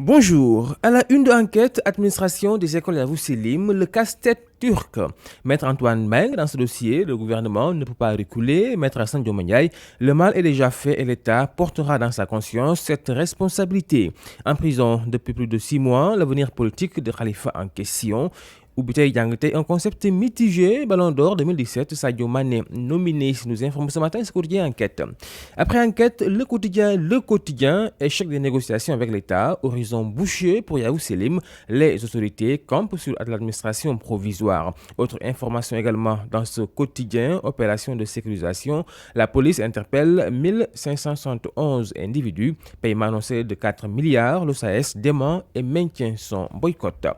Bonjour. À la une de l'enquête, administration des écoles Yavuz Selim, le casse-tête turc. Maître Antoine Meng, dans ce dossier, le gouvernement ne peut pas reculer. Maître Hassan Diomaniaï, le mal est déjà fait et l'État portera dans sa conscience cette responsabilité. En prison depuis plus de 6 mois, l'avenir politique de Khalifa en question. Oubitaï Dianguete, un concept mitigé, Ballon d'Or 2017, Sadio Mané nominé, nous informe ce matin, ce quotidien enquête. Après enquête, le quotidien, échec des négociations avec l'État, horizon bouché pour Yavuz Selim, les autorités campent sur l'administration provisoire. Autre information également dans ce quotidien, opération de sécurisation, la police interpelle 1571 individus, paiement annoncé de 4 milliards, le SAES dément et maintient son boycott.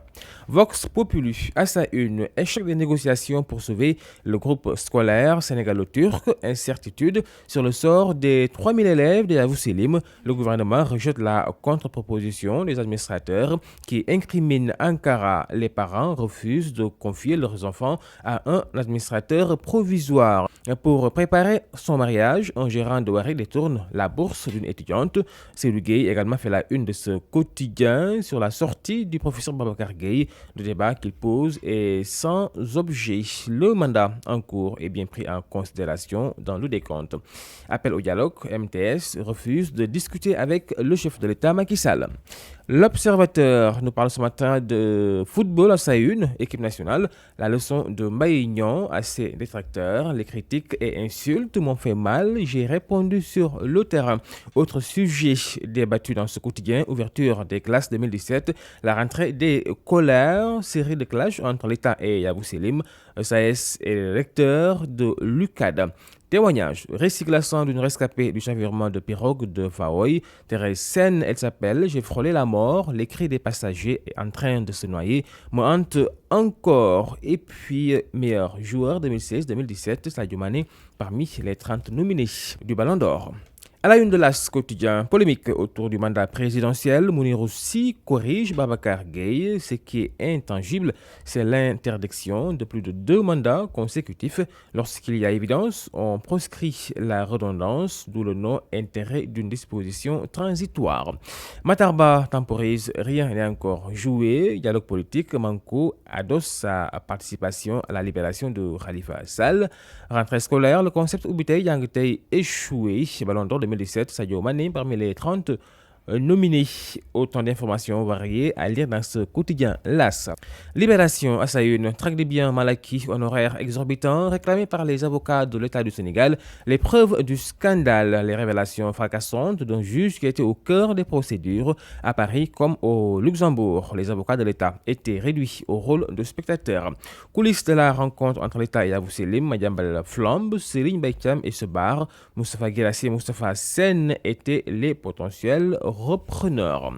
Vox Populi, à sa une, échec des négociations pour sauver le groupe scolaire sénégalo-turc, incertitude sur le sort des 3000 élèves de Yavuz Selim. Le gouvernement rejette la contre-proposition des administrateurs qui incriminent Ankara. Les parents refusent de confier leurs enfants à un administrateur provisoire. Pour préparer son mariage, un gérant de Ouari détourne la bourse d'une étudiante. Cédou Gueye également fait la une de ce quotidien sur la sortie du professeur Babacar Gueye. Le débat qu'il pose est sans objet. Le mandat en cours est bien pris en considération dans le décompte. Appel au dialogue, MTS refuse de discuter avec le chef de l'État Macky Sall. L'Observateur nous parle ce matin de football à sa une, équipe nationale. La leçon de Maïgnan à ses détracteurs, les critiques et insultes m'ont fait mal. J'ai répondu sur le terrain. Autre sujet débattu dans ce quotidien, ouverture des classes 2017, la rentrée des colères, série de clashs entre l'État et Yavuz Selim, SAES et les recteurs de l'UCAD. Témoignage, récit glaçant d'une rescapée du chavirement de pirogue de Faoy. Thérèse Sen, elle s'appelle J'ai frôlé la mort. Les cris des passagers en train de se noyer me hantent encore. Et puis, meilleur joueur 2016-2017, Sadio Mané, parmi les 30 nominés du Ballon d'Or. À la une de l'As quotidien, polémique autour du mandat présidentiel, Mounirou Sy corrige Babacar Gueye. Ce qui est intangible, c'est l'interdiction de plus de 2 mandats consécutifs. Lorsqu'il y a évidence, on proscrit la redondance, d'où le non-intérêt d'une disposition transitoire. Matarba temporise, rien n'est encore joué. Dialogue politique, Manko adosse sa participation à la libération de Khalifa Sall. Rentrée scolaire, le concept Oubitaï Yangetei échoué. Ballon d'Or 2017, Sadio Mané parmi les 30 nominés. Autant d'informations variées à lire dans ce quotidien LAS. Libération à sa une, traque des biens mal acquis, honoraires exorbitants réclamés par les avocats de l'État du Sénégal, les preuves du scandale, les révélations fracassantes d'un juge qui était au cœur des procédures à Paris comme au Luxembourg. Les avocats de l'État étaient réduits au rôle de spectateurs. Coulisses de la rencontre entre l'État et Yavuz Selim, Madiambal flambe, Serigne Mbaye Thiam et se barre. Moustapha Guirassy et Moustapha Sène étaient les potentiels repreneurs.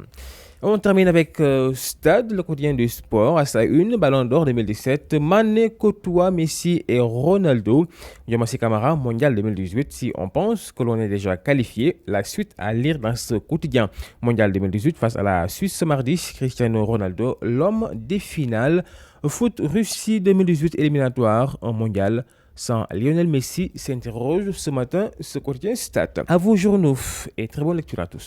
On termine avec Stade, le quotidien du sport, à sa une, Ballon d'Or 2017, Mané côtoie Messi et Ronaldo. Yomassi Camara, Mondial 2018, si on pense que l'on est déjà qualifié, la suite à lire dans ce quotidien. Mondial 2018 face à la Suisse ce mardi, Cristiano Ronaldo, l'homme des finales. Foot Russie 2018 éliminatoire en mondial. Sans Lionel Messi, s'interroge ce matin ce quotidien Stade. À vos journaux et très bonne lecture à tous.